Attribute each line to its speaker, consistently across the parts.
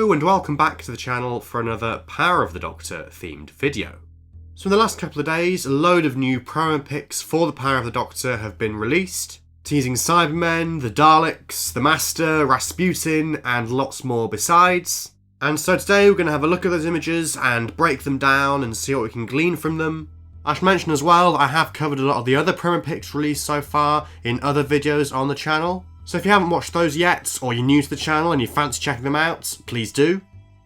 Speaker 1: Hello and welcome back to the channel for another Power of the Doctor themed video. So in the last couple of days, a load of new promo pics for the Power of the Doctor have been released, teasing Cybermen, the Daleks, the Master, Rasputin, and lots more besides. And so today we're going to have a look at those images and break them down and see what we can glean from them. I should mention as well that I have covered a lot of the other promo pics released so far in other videos on the channel. So if you haven't watched those yet, or you're new to the channel and you fancy checking them out, please do.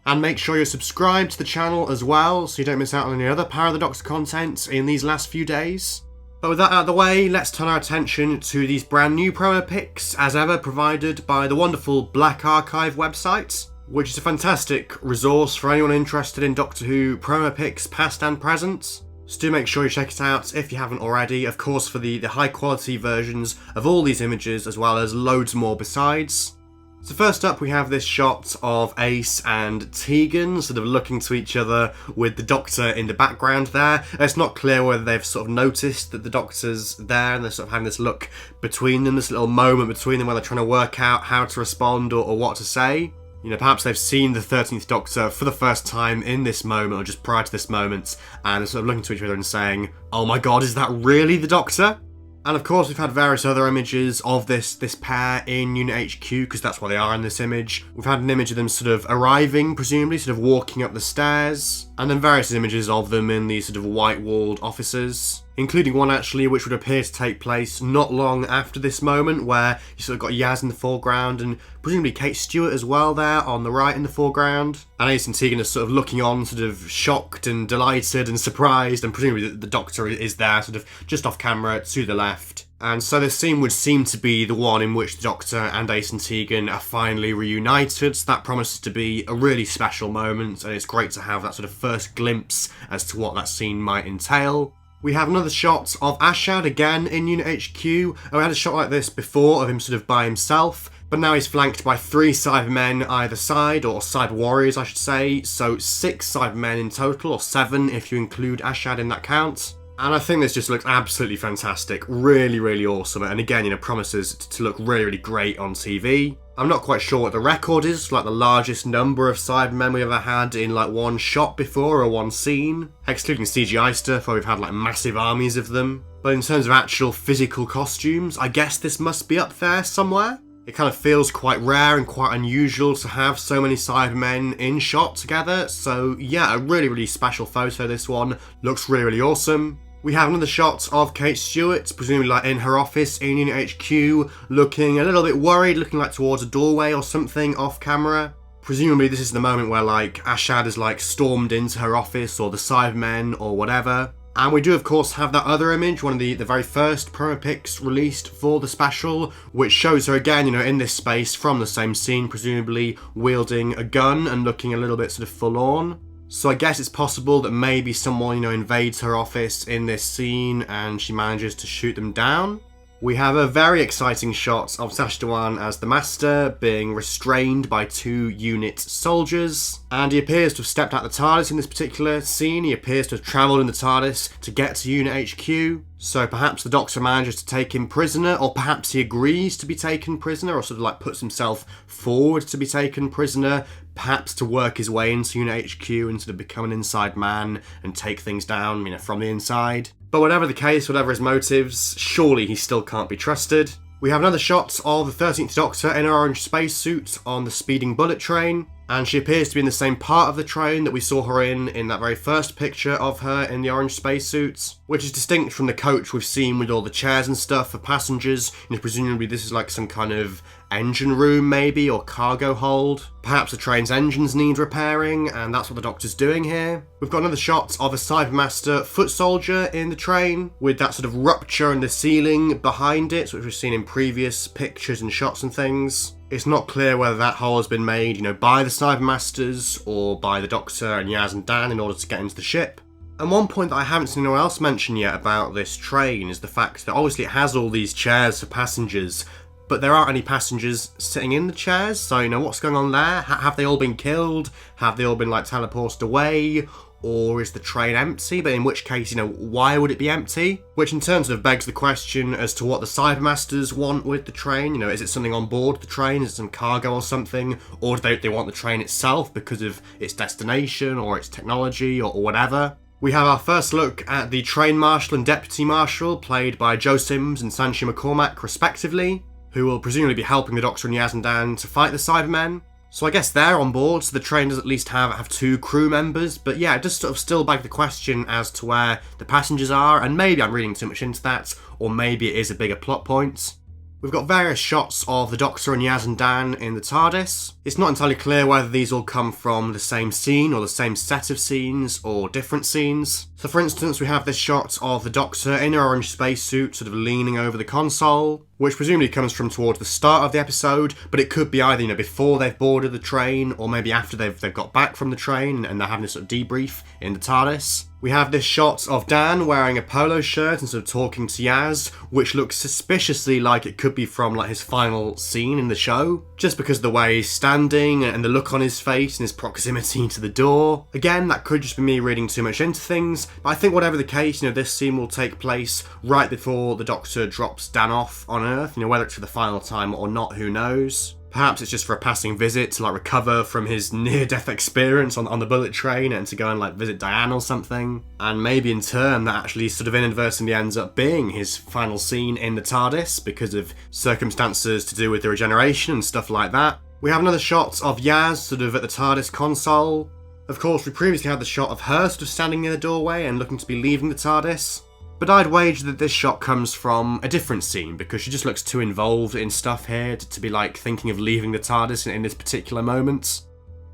Speaker 1: And make sure you're subscribed to the channel as well, so you don't miss out on any other Power of the Doctor content in these last few days. But with that out of the way, let's turn our attention to these brand new promo pics, as ever provided by the wonderful Black Archive website, which is a fantastic resource for anyone interested in Doctor Who promo pics past and present. So do make sure you check it out if you haven't already, of course for the high quality versions of all these images as well as loads more besides. So first up we have this shot of Ace and Tegan sort of looking to each other with the Doctor in the background there. It's not clear whether they've sort of noticed that the Doctor's there and they're sort of having this look between them, this little moment between them where they're trying to work out how to respond or what to say. You know, perhaps they've seen the 13th Doctor for the first time in this moment, or just prior to this moment, and they're sort of looking to each other and saying, "Oh my god, is that really the Doctor?" And of course we've had various other images of this pair in Unit HQ, because that's where they are in this image. We've had an image of them sort of arriving, presumably, sort of walking up the stairs, and then various images of them in these sort of white-walled offices, including one actually which would appear to take place not long after this moment, where you sort of got Yaz in the foreground and presumably Kate Stewart as well there on the right in the foreground. And Ace and Tegan are sort of looking on, sort of shocked and delighted and surprised, and presumably the Doctor is there sort of just off camera to the left. And so this scene would seem to be the one in which the Doctor and Ace and Tegan are finally reunited. So that promises to be a really special moment, and it's great to have that sort of first glimpse as to what that scene might entail. We have another shot of Ashad again in Unit HQ. We had a shot like this before of him sort of by himself, but now he's flanked by 3 Cybermen either side, or Cyber Warriors I should say, so 6 Cybermen in total, or 7 if you include Ashad in that count. And I think this just looks absolutely fantastic, really, really awesome, and again, you know, promises to look really, really great on TV. I'm not quite sure what the record is, like the largest number of Cybermen we've ever had in like one shot before or one scene, excluding CGI stuff where we've had like massive armies of them. But in terms of actual physical costumes, I guess this must be up there somewhere. It kind of feels quite rare and quite unusual to have so many Cybermen in shot together, so yeah, a really, really special photo this one. Looks really, really awesome. We have another shot of Kate Stewart, presumably like in her office in Unit HQ, looking a little bit worried, looking like towards a doorway or something off camera. Presumably this is the moment where like Ashad has like stormed into her office, or the Cybermen or whatever. And we do of course have that other image, one of the very first promo pics released for the special, which shows her again, you know, in this space from the same scene, presumably wielding a gun and looking a little bit sort of forlorn. So I guess it's possible that maybe someone, you know, invades her office in this scene and she manages to shoot them down. We have a very exciting shot of Sash Dhawan as the Master being restrained by 2 unit soldiers, and he appears to have stepped out the TARDIS in this particular scene. He appears to have travelled in the TARDIS to get to Unit HQ, so perhaps the Doctor manages to take him prisoner, or perhaps he agrees to be taken prisoner, or sort of like puts himself forward to be taken prisoner, perhaps to work his way into Unit HQ and sort of become an inside man and take things down, you know, from the inside. But whatever the case, whatever his motives, surely he still can't be trusted. We have another shot of the 13th Doctor in her orange spacesuit on the speeding bullet train, and she appears to be in the same part of the train that we saw her in that very first picture of her in the orange spacesuit, which is distinct from the coach we've seen with all the chairs and stuff for passengers. You know, presumably this is like some kind of engine room maybe, or cargo hold. Perhaps the train's engines need repairing, and that's what the Doctor's doing here. We've got another shot of a CyberMaster foot soldier in the train, with that sort of rupture in the ceiling behind it, which we've seen in previous pictures and shots and things. It's not clear whether that hole has been made, you know, by the CyberMasters or by the Doctor and Yaz and Dan in order to get into the ship. And one point that I haven't seen anyone else mention yet about this train is the fact that obviously it has all these chairs for passengers, but there aren't any passengers sitting in the chairs, so, you know, what's going on there? Have they all been killed? Have they all been, like, teleported away? or is the train empty? But in which case, why would it be empty? Which in turn sort of begs the question as to what the CyberMasters want with the train. Is it something on board the train? Is it some cargo or something? Or do they want the train itself because of its destination or its technology or whatever? We have our first look at the train marshal and deputy marshal, played by Joe Sims and Sanchi McCormack respectively, who will presumably be helping the Doctor and Yaz and Dan to fight the Cybermen. So I guess they're on board, so the train does at least have 2 crew members, but yeah, it does sort of still beg the question as to where the passengers are, and maybe I'm reading too much into that, or maybe it is a bigger plot point. We've got various shots of the Doctor and Yaz and Dan in the TARDIS. It's not entirely clear whether these all come from the same scene or the same set of scenes or different scenes. So for instance, we have this shot of the Doctor in her orange spacesuit sort of leaning over the console, which presumably comes from towards the start of the episode, but it could be either, before they've boarded the train or maybe after they've got back from the train and they're having a sort of debrief in the TARDIS. We have this shot of Dan wearing a polo shirt and sort of talking to Yaz, which looks suspiciously like it could be from like his final scene in the show, just because of the way he's standing and the look on his face and his proximity to the door. Again, that could just be me reading too much into things, but I think whatever the case, this scene will take place right before the Doctor drops Dan off on Earth, whether it's for the final time or not, who knows. Perhaps it's just for a passing visit to recover from his near-death experience on the bullet train and to go and visit Diane or something. And maybe in turn that actually sort of inadvertently ends up being his final scene in the TARDIS because of circumstances to do with the regeneration and stuff like that. We have another shot of Yaz sort of at the TARDIS console. Of course, we previously had the shot of her sort of standing near the doorway and looking to be leaving the TARDIS. But I'd wager that this shot comes from a different scene because she just looks too involved in stuff here to be thinking of leaving the TARDIS in this particular moment.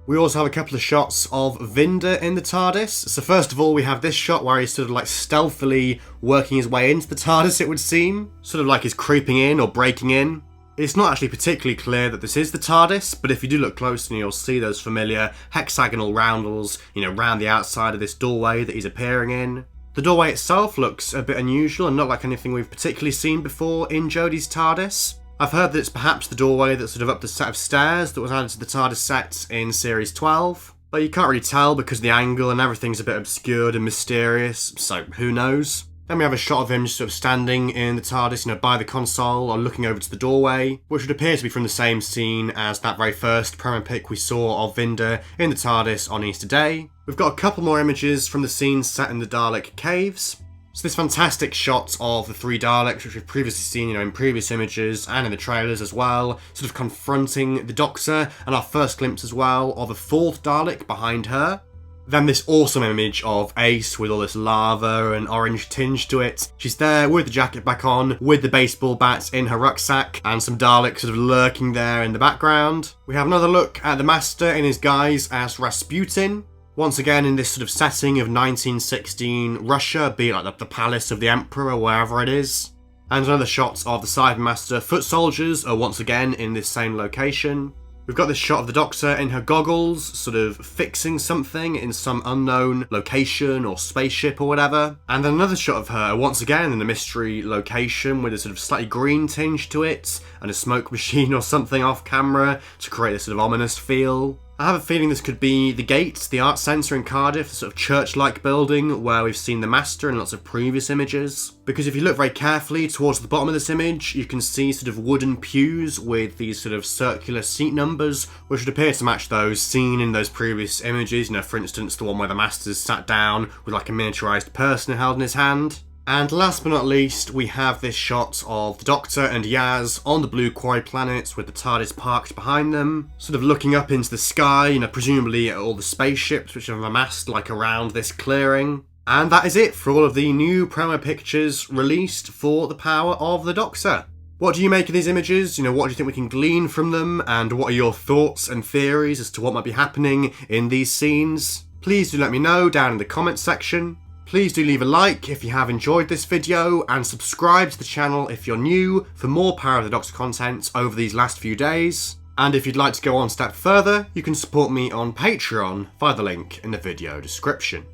Speaker 1: We also have a couple of shots of Vinder in the TARDIS. So first of all, we have this shot where he's sort of stealthily working his way into the TARDIS, it would seem. Sort of he's creeping in or breaking in. It's not actually particularly clear that this is the TARDIS, but if you do look closely, you'll see those familiar hexagonal roundels, round the outside of this doorway that he's appearing in. The doorway itself looks a bit unusual and not like anything we've particularly seen before in Jodie's TARDIS. I've heard that it's perhaps the doorway that's sort of up the set of stairs that was added to the TARDIS set in Series 12. But you can't really tell because the angle and everything's a bit obscured and mysterious, so who knows? Then we have a shot of him just sort of standing in the TARDIS, by the console or looking over to the doorway, which would appear to be from the same scene as that very first promo pic we saw of Vinder in the TARDIS on Easter Day. We've got a couple more images from the scenes set in the Dalek caves. So this fantastic shot of the 3 Daleks, which we've previously seen, in previous images and in the trailers as well, sort of confronting the Doctor, and our first glimpse as well of a 4th Dalek behind her. Then this awesome image of Ace with all this lava and orange tinge to it. She's there with the jacket back on, with the baseball bat in her rucksack, and some Daleks sort of lurking there in the background. We have another look at the Master in his guise as Rasputin. Once again in this sort of setting of 1916 Russia, be it the palace of the Emperor or wherever it is. And another shot of the Cybermaster foot soldiers are once again in this same location. We've got this shot of the Doctor in her goggles, sort of fixing something in some unknown location or spaceship or whatever. And then another shot of her, once again in a mystery location with a sort of slightly green tinge to it, and a smoke machine or something off camera to create a sort of ominous feel. I have a feeling this could be the Gate, the art centre in Cardiff, the sort of church-like building where we've seen the Master in lots of previous images. Because if you look very carefully towards the bottom of this image, you can see sort of wooden pews with these sort of circular seat numbers, which would appear to match those seen in those previous images. For instance, the one where the Master's sat down with a miniaturised person held in his hand. And last but not least, we have this shot of the Doctor and Yaz on the blue Quarry planet with the TARDIS parked behind them, sort of looking up into the sky, presumably at all the spaceships which have amassed around this clearing. And that is it for all of the new promo pictures released for the Power of the Doctor. What do you make of these images? What do you think we can glean from them? And what are your thoughts and theories as to what might be happening in these scenes? Please do let me know down in the comments section. Please do leave a like if you have enjoyed this video, and subscribe to the channel if you're new for more Power of the Doctor content over these last few days. And if you'd like to go one step further, you can support me on Patreon via the link in the video description.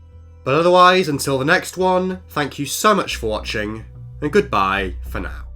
Speaker 1: But otherwise, until the next one, thank you so much for watching, and goodbye for now.